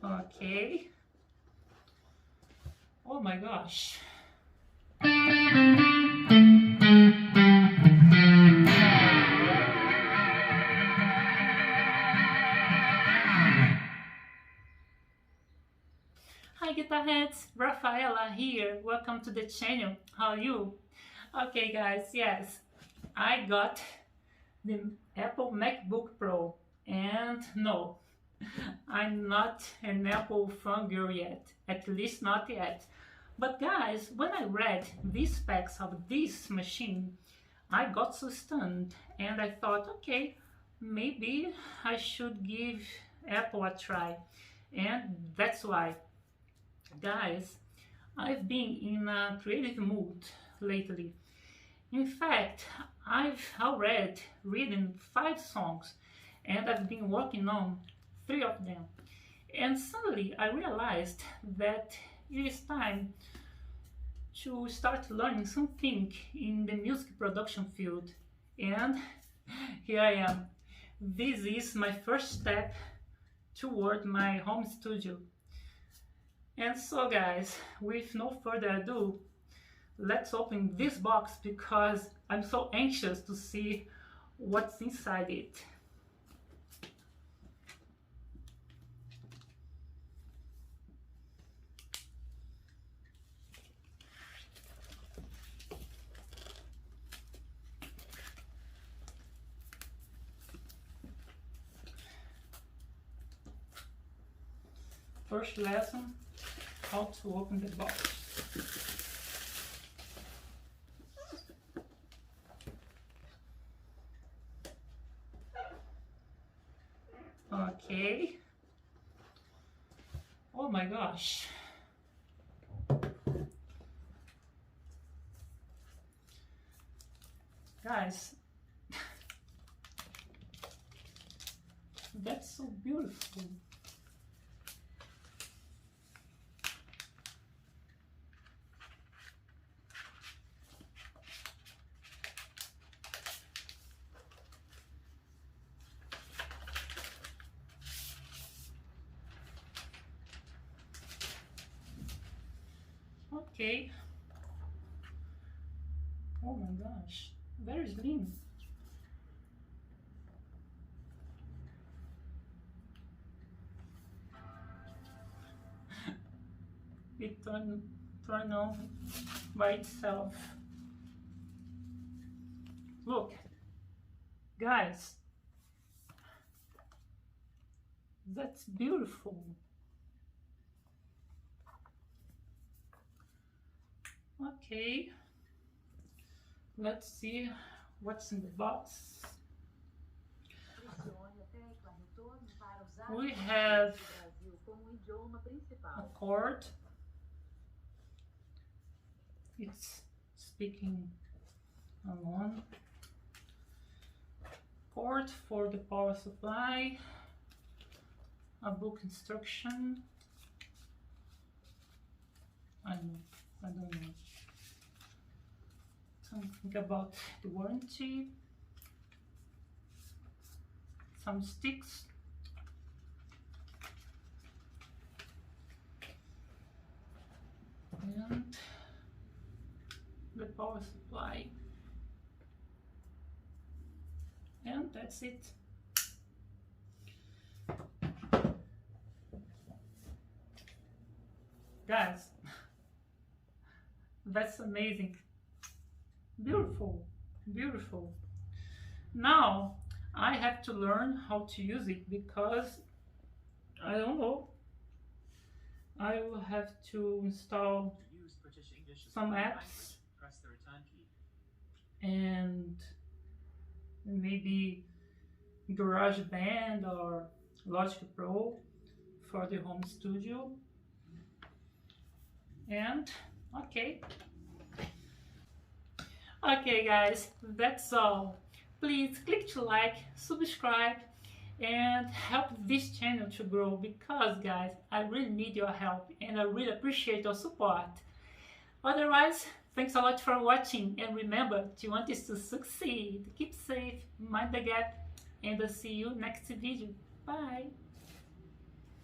Okay. Oh my gosh. Hi guitar heads, Rafaela here. Welcome to the channel. How are you? Okay guys, yes, I got the Apple MacBook Pro, and no, I'm not an Apple fangirl yet, at least not yet. But guys, when I read the specs of this machine, I got so stunned and I thought, okay, maybe I should give Apple a try. And that's why, guys, I've been in a creative mood lately. In fact, I've already written 5 songs and I've been working on 3 of them. And suddenly I realized that it is time to start learning something in the music production field. And here I am. This is my first step toward my home studio. And so guys, with no further ado, let's open this box because I'm so anxious to see what's inside it. First lesson, how to open the box. Okay. Oh my gosh. Guys, that's so beautiful. Okay. Oh my gosh, very slim. It turn on by itself. Look, guys, that's beautiful. Okay, let's see what's in the box. We have a cord. It's speaking alone. Cord for the power supply. A book instruction. I don't know. Something about the warranty. Some sticks. And the power supply. And that's it. Guys, that's amazing. Beautiful, beautiful. Now I have to learn how to use it because I don't know. I will have to install some apps and maybe GarageBand or Logic Pro for the home studio. And okay guys, that's all. Please click to like, subscribe, and help this channel to grow, because guys, I really need your help and I really appreciate your support. Otherwise, thanks a lot for watching, and remember, you want us to succeed. Keep safe, mind the gap, and I'll see you next video. Bye.